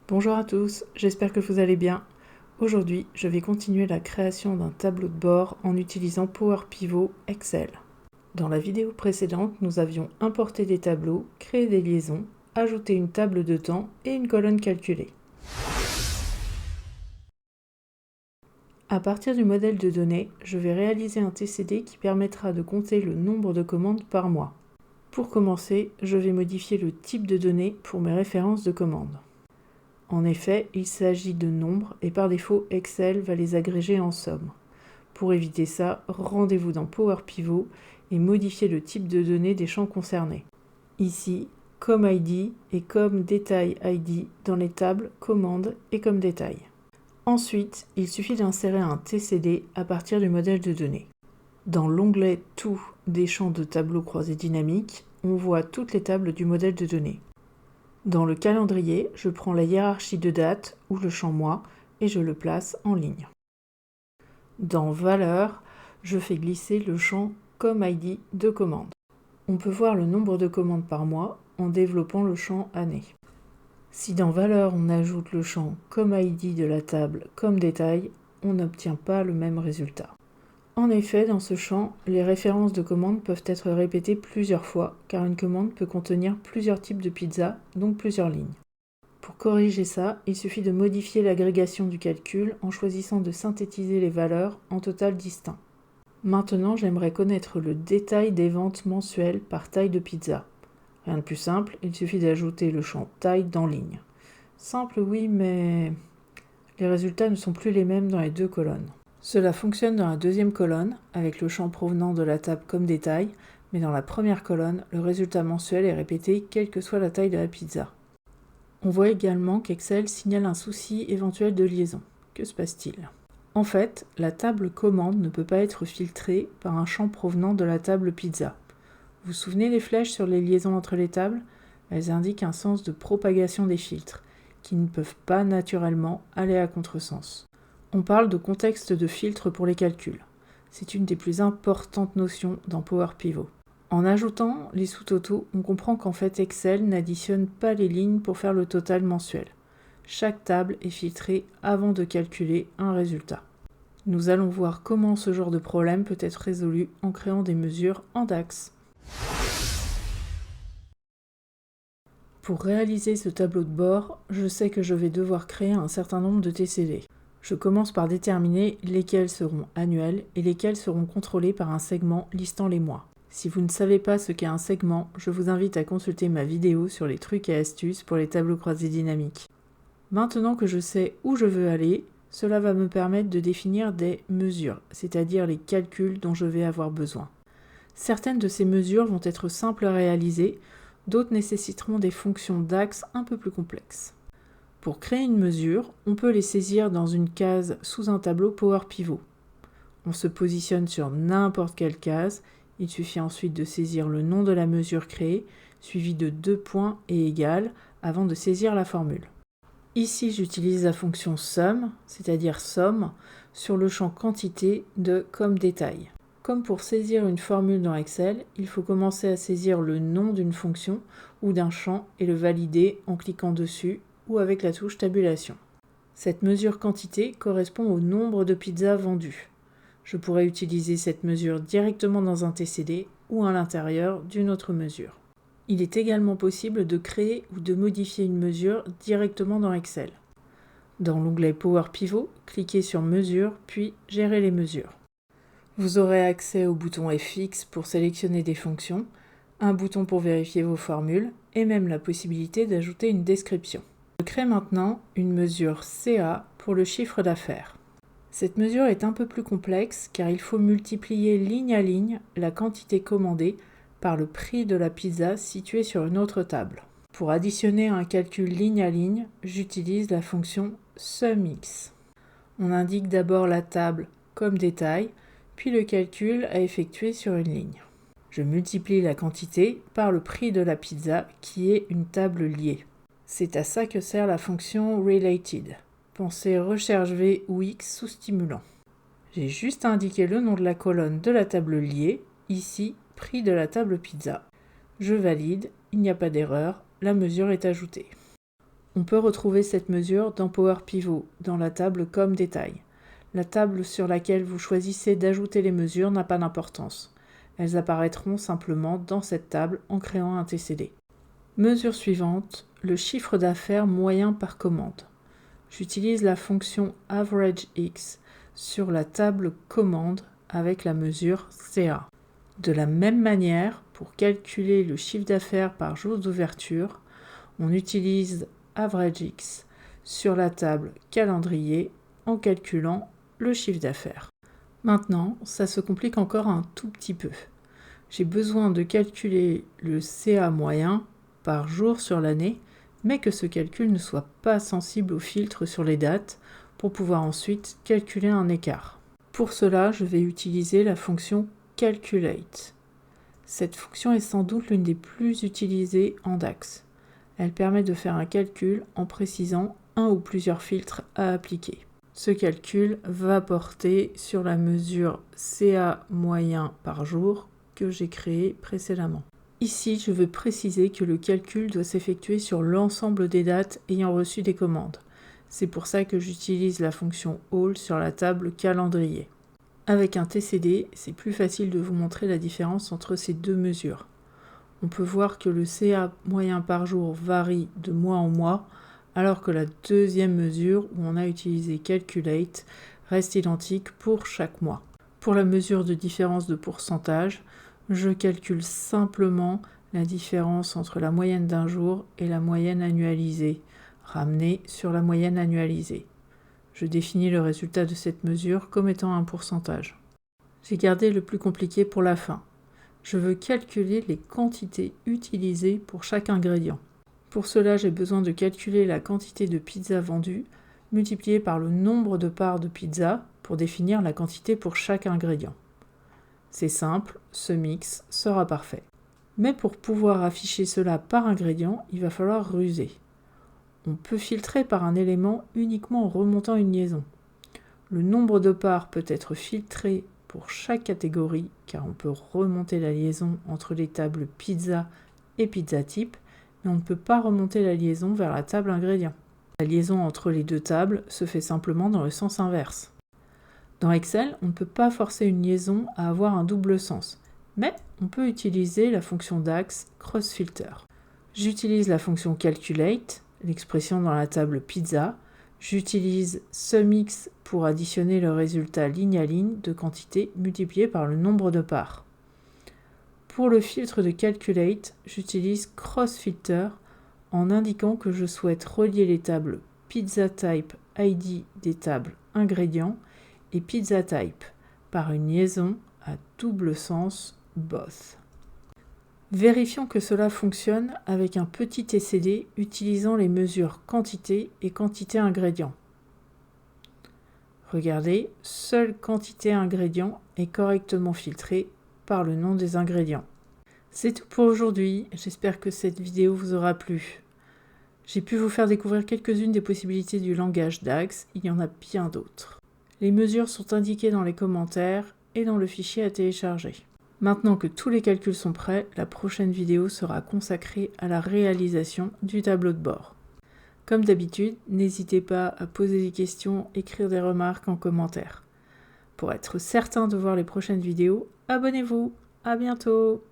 Bonjour à tous, j'espère que vous allez bien. Aujourd'hui, je vais continuer la création d'un tableau de bord en utilisant Power Pivot Excel. Dans la vidéo précédente, nous avions importé des tableaux, créé des liaisons, ajouté une table de temps et une colonne calculée. À partir du modèle de données, je vais réaliser un TCD qui permettra de compter le nombre de commandes par mois. Pour commencer, je vais modifier le type de données pour mes références de commandes. En effet, il s'agit de nombres et par défaut, Excel va les agréger en somme. Pour éviter ça, rendez-vous dans Power Pivot et modifiez le type de données des champs concernés. Ici, comme ID et comme détail ID dans les tables commandes et comme détail. Ensuite, il suffit d'insérer un TCD à partir du modèle de données. Dans l'onglet Tout des champs de tableau croisés dynamiques, on voit toutes les tables du modèle de données. Dans le calendrier, je prends la hiérarchie de date ou le champ mois et je le place en ligne. Dans Valeurs, je fais glisser le champ comme ID de commande. On peut voir le nombre de commandes par mois en développant le champ année. Si dans Valeurs on ajoute le champ comme ID de la table comme détail, on n'obtient pas le même résultat. En effet, dans ce champ, les références de commandes peuvent être répétées plusieurs fois, car une commande peut contenir plusieurs types de pizza, donc plusieurs lignes. Pour corriger ça, il suffit de modifier l'agrégation du calcul en choisissant de synthétiser les valeurs en total distinct. Maintenant, j'aimerais connaître le détail des ventes mensuelles par taille de pizza. Rien de plus simple, il suffit d'ajouter le champ taille dans ligne. Simple oui, mais les résultats ne sont plus les mêmes dans les deux colonnes. Cela fonctionne dans la deuxième colonne, avec le champ provenant de la table comme détail, mais dans la première colonne, le résultat mensuel est répété quelle que soit la taille de la pizza. On voit également qu'Excel signale un souci éventuel de liaison. Que se passe-t-il ? En fait, la table commande ne peut pas être filtrée par un champ provenant de la table pizza. Vous vous souvenez des flèches sur les liaisons entre les tables ? Elles indiquent un sens de propagation des filtres, qui ne peuvent pas naturellement aller à contresens. On parle de contexte de filtre pour les calculs. C'est une des plus importantes notions dans Power Pivot. En ajoutant les sous-totaux, on comprend qu'en fait Excel n'additionne pas les lignes pour faire le total mensuel. Chaque table est filtrée avant de calculer un résultat. Nous allons voir comment ce genre de problème peut être résolu en créant des mesures en DAX. Pour réaliser ce tableau de bord, je sais que je vais devoir créer un certain nombre de TCD. Je commence par déterminer lesquels seront annuels et lesquels seront contrôlés par un segment listant les mois. Si vous ne savez pas ce qu'est un segment, je vous invite à consulter ma vidéo sur les trucs et astuces pour les tableaux croisés dynamiques. Maintenant que je sais où je veux aller, cela va me permettre de définir des mesures, c'est-à-dire les calculs dont je vais avoir besoin. Certaines de ces mesures vont être simples à réaliser, d'autres nécessiteront des fonctions DAX un peu plus complexes. Pour créer une mesure, on peut les saisir dans une case sous un tableau Power Pivot. On se positionne sur n'importe quelle case, il suffit ensuite de saisir le nom de la mesure créée, suivi de 2 points et égal, avant de saisir la formule. Ici, j'utilise la fonction SUM, c'est-à-dire somme, sur le champ quantité de comme détail. Comme pour saisir une formule dans Excel, il faut commencer à saisir le nom d'une fonction ou d'un champ et le valider en cliquant dessus ou avec la touche tabulation. Cette mesure quantité correspond au nombre de pizzas vendues. Je pourrais utiliser cette mesure directement dans un TCD ou à l'intérieur d'une autre mesure. Il est également possible de créer ou de modifier une mesure directement dans Excel. Dans l'onglet Power Pivot, cliquez sur Mesures puis Gérer les mesures. Vous aurez accès au bouton FX pour sélectionner des fonctions, un bouton pour vérifier vos formules et même la possibilité d'ajouter une description. Je crée maintenant une mesure CA pour le chiffre d'affaires. Cette mesure est un peu plus complexe car il faut multiplier ligne à ligne la quantité commandée par le prix de la pizza située sur une autre table. Pour additionner un calcul ligne à ligne, j'utilise la fonction SUMX. On indique d'abord la table comme détail, puis le calcul à effectuer sur une ligne. Je multiplie la quantité par le prix de la pizza qui est une table liée. C'est à ça que sert la fonction Related. Pensez recherche V ou X sous stimulant. J'ai juste à indiquer le nom de la colonne de la table liée, ici prix de la table pizza. Je valide, il n'y a pas d'erreur, la mesure est ajoutée. On peut retrouver cette mesure dans Power Pivot, dans la table Comme détail. La table sur laquelle vous choisissez d'ajouter les mesures n'a pas d'importance. Elles apparaîtront simplement dans cette table en créant un TCD. Mesure suivante, le chiffre d'affaires moyen par commande. J'utilise la fonction AverageX sur la table commande avec la mesure CA. De la même manière, pour calculer le chiffre d'affaires par jour d'ouverture, on utilise AverageX sur la table calendrier en calculant le chiffre d'affaires. Maintenant, ça se complique encore un tout petit peu. J'ai besoin de calculer le CA moyen par jour sur l'année, mais que ce calcul ne soit pas sensible au filtre sur les dates pour pouvoir ensuite calculer un écart. Pour cela, je vais utiliser la fonction Calculate. Cette fonction est sans doute l'une des plus utilisées en DAX. Elle permet de faire un calcul en précisant un ou plusieurs filtres à appliquer. Ce calcul va porter sur la mesure CA moyen par jour que j'ai créée précédemment. Ici, je veux préciser que le calcul doit s'effectuer sur l'ensemble des dates ayant reçu des commandes. C'est pour ça que j'utilise la fonction All sur la table calendrier. Avec un TCD, c'est plus facile de vous montrer la différence entre ces deux mesures. On peut voir que le CA moyen par jour varie de mois en mois, alors que la deuxième mesure, où on a utilisé Calculate, reste identique pour chaque mois. Pour la mesure de différence de pourcentage, je calcule simplement la différence entre la moyenne d'un jour et la moyenne annualisée, ramenée sur la moyenne annualisée. Je définis le résultat de cette mesure comme étant un pourcentage. J'ai gardé le plus compliqué pour la fin. Je veux calculer les quantités utilisées pour chaque ingrédient. Pour cela, j'ai besoin de calculer la quantité de pizza vendue multipliée par le nombre de parts de pizza pour définir la quantité pour chaque ingrédient. C'est simple, ce mix sera parfait. Mais pour pouvoir afficher cela par ingrédient, il va falloir ruser. On peut filtrer par un élément uniquement en remontant une liaison. Le nombre de parts peut être filtré pour chaque catégorie, car on peut remonter la liaison entre les tables pizza et pizza type, mais on ne peut pas remonter la liaison vers la table ingrédient. La liaison entre les deux tables se fait simplement dans le sens inverse. Dans Excel, on ne peut pas forcer une liaison à avoir un double sens, mais on peut utiliser la fonction DAX CrossFilter. J'utilise la fonction Calculate, l'expression dans la table pizza. J'utilise SumX pour additionner le résultat ligne à ligne de quantité multiplié par le nombre de parts. Pour le filtre de Calculate, j'utilise CrossFilter en indiquant que je souhaite relier les tables Pizza Type ID des tables ingrédients et Pizza Type par une liaison à double sens both. Vérifions que cela fonctionne avec un petit TCD utilisant les mesures quantité et quantité ingrédient. Regardez, seule quantité ingrédient est correctement filtrée par le nom des ingrédients. C'est tout pour aujourd'hui, j'espère que cette vidéo vous aura plu. J'ai pu vous faire découvrir quelques-unes des possibilités du langage DAX, il y en a bien d'autres. Les mesures sont indiquées dans les commentaires et dans le fichier à télécharger. Maintenant que tous les calculs sont prêts, la prochaine vidéo sera consacrée à la réalisation du tableau de bord. Comme d'habitude, n'hésitez pas à poser des questions, écrire des remarques en commentaire. Pour être certain de voir les prochaines vidéos, abonnez-vous. À bientôt!